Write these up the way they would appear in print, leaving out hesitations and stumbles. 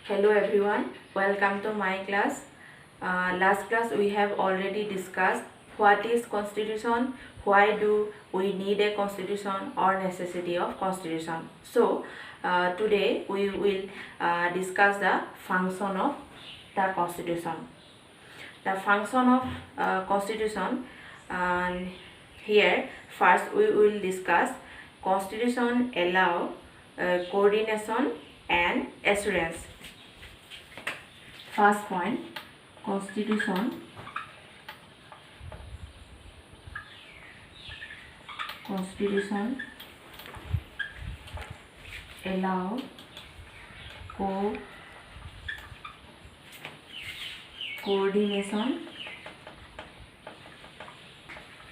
Hello everyone, welcome to my class. Last class we have already discussed what is constitution, why do we need a constitution or necessity of constitution. So today we will discuss the function of the constitution. The function of constitution, and here first we will discuss constitution allow coordination and assurance. First point, constitution allow coordination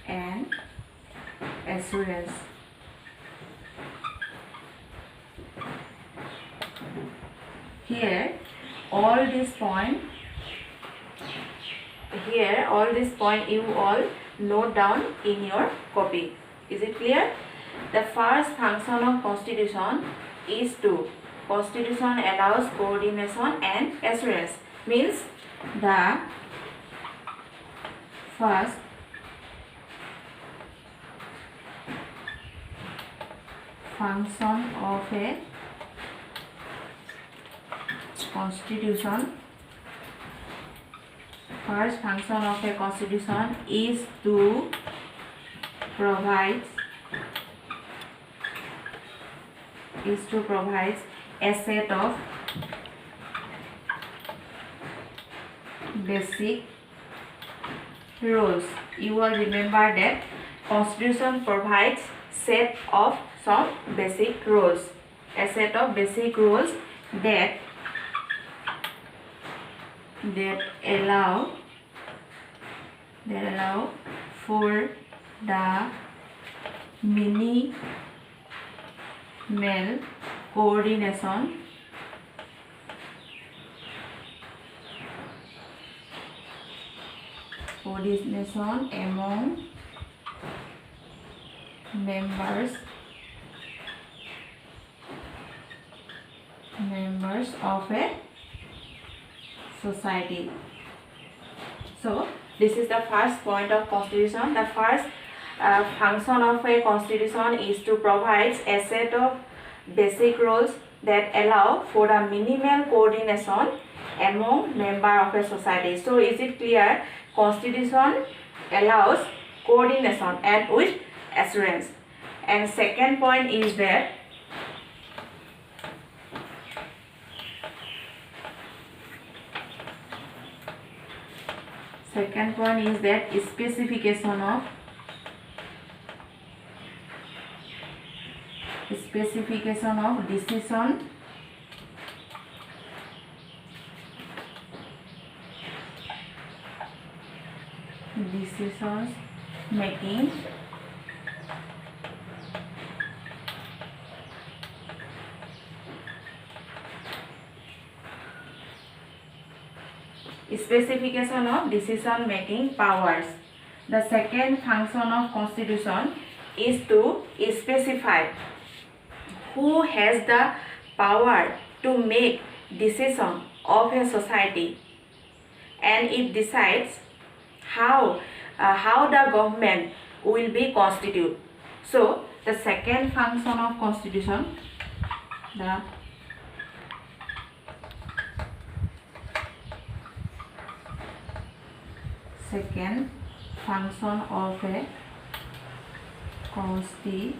and assurance. Here all this point you all note down in your copy. Is it clear? The first function of constitution is to constitution allows coordination and assurance, means the first function of a constitution is to provide a set of basic rules. You will remember that constitution provides set of some basic rules, a set of basic rules that allow for the minimal coordination among members of a society. So this is the first point of constitution. The first function of a constitution is to provide a set of basic rules that allow for a minimal coordination among members of a society. So is it clear? Constitution allows coordination and with assurance. And second point is that specification of decision making powers. The second function of constitution is to specify who has the power to make decision of a society, and it decides how the government will be constituted. So the second function of constitution, the second function of a constitution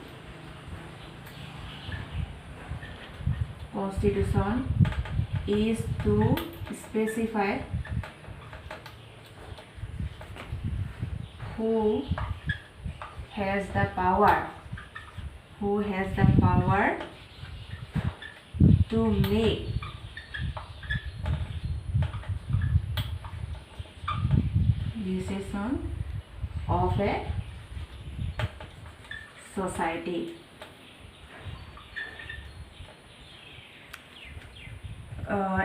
is to specify who has the power to make decision of a society.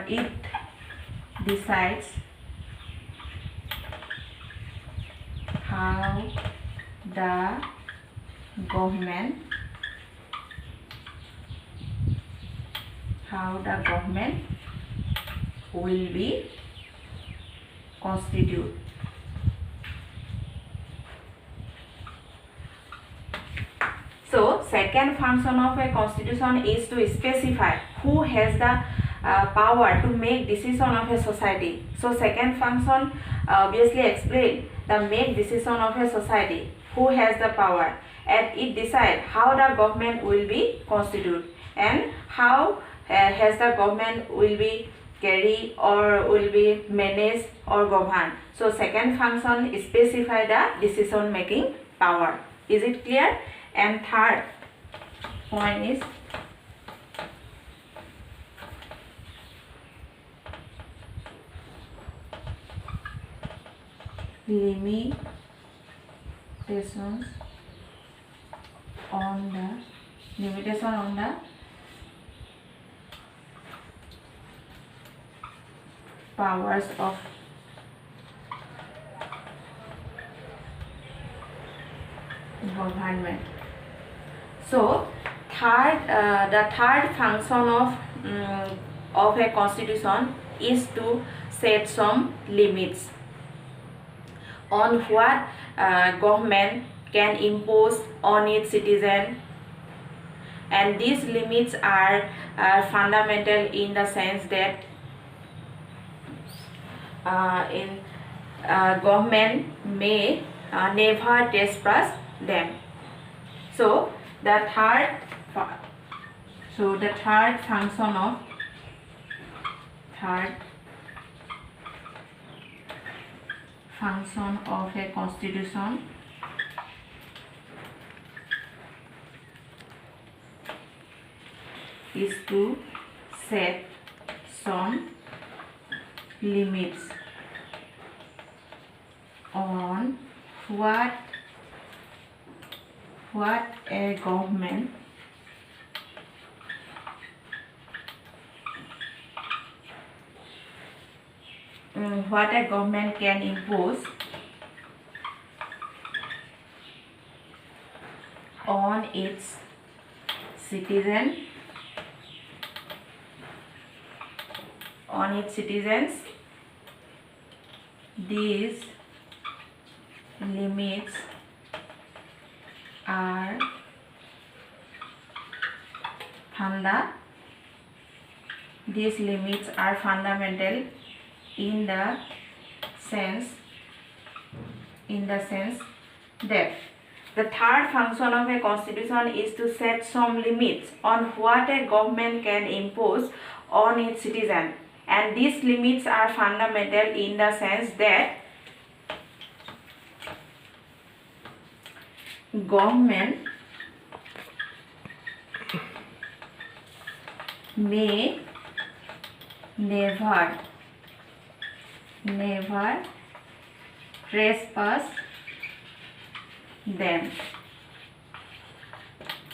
It decides how the government will be constituted. So second function of a constitution is to specify who has the power to make decision of a society. So second function obviously explain the make decision of a society, who has the power, and it decide how the government will be constituted and how has the government will be carry or will be managed or govern. So second function specify the decision making power. Is it clear? And third point is limitations on the powers of government. So the third function of a constitution is to set some limits on what government can impose on its citizen, and these limits are fundamental in the sense that government may never trespass them. So the third function of a constitution is to set some limits on what a government can impose on its citizens. These limits are fundamental in the sense that the third function of a constitution is to set some limits on what a government can impose on its citizen, and these limits are fundamental in the sense that government may never trespass them.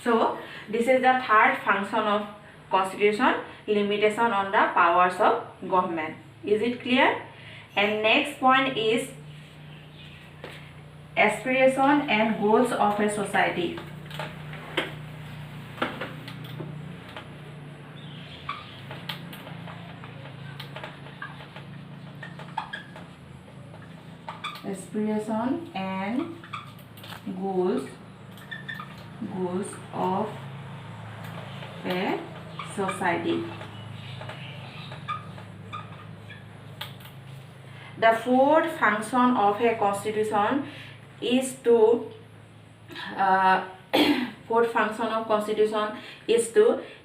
So this is the third function of constitution, limitation on the powers of government. Is it clear? And next point is aspiration and goals of a society. Aspiration and goals of a society. The fourth function of a constitution is to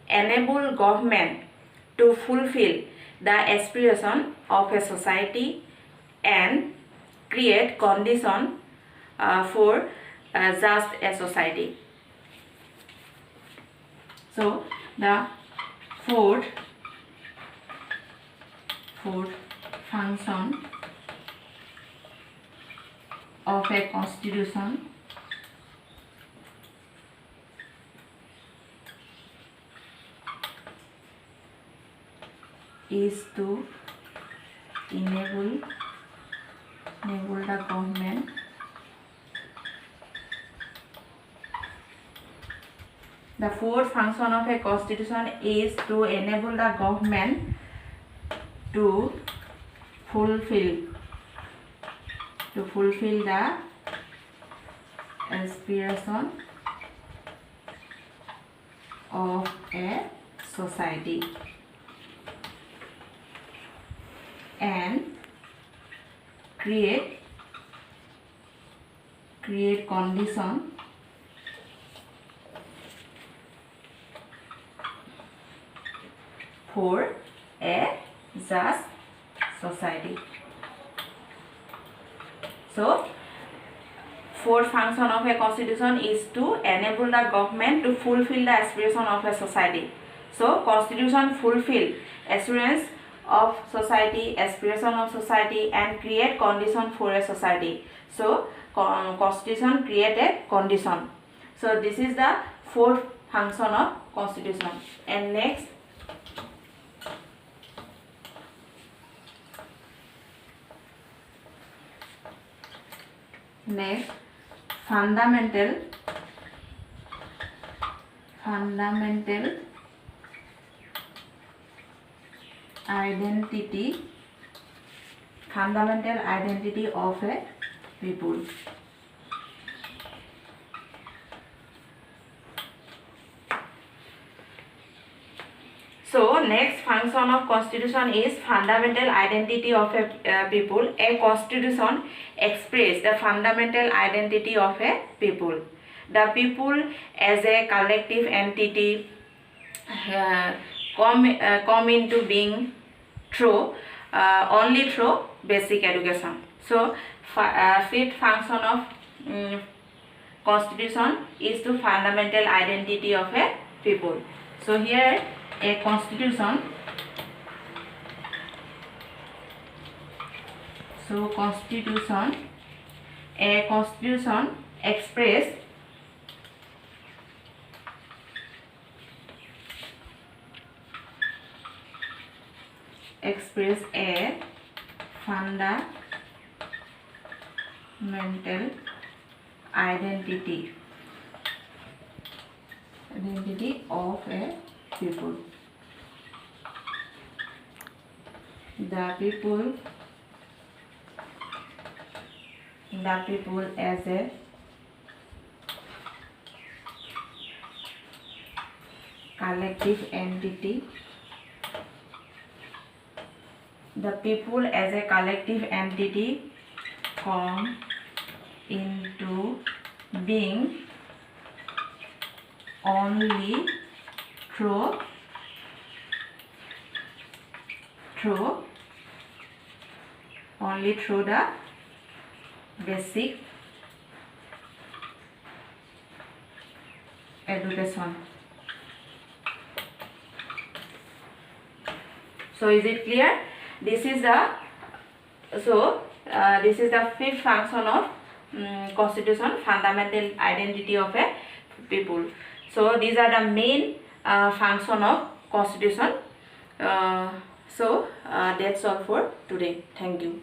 enable government to fulfill the aspiration of a society and create condition for just a society. So the fourth function of a constitution is to enable the government The fourth function of a constitution is to enable the government to fulfill the aspiration of a society and create condition for a just society. So, fourth function of a constitution is to enable the government to fulfill the aspiration of a society. So, constitution fulfill assurance of society, aspiration of society, and create condition for a society. So, constitution create a condition. So, this is the fourth function of constitution. And next, fundamental identity of a people. So next function of constitution is fundamental identity of a people. A constitution express the fundamental identity of a people. The people as a collective entity come into being only through basic education. So fifth function of constitution is to fundamental identity of a people. So here a constitution express a fundamental identity of a people. The people as a collective entity. The people as a collective entity come into being only through the basic education. So is it clear? This is the fifth function of constitution, fundamental identity of a people. So these are the main function of constitution. So that's all for today. Thank you.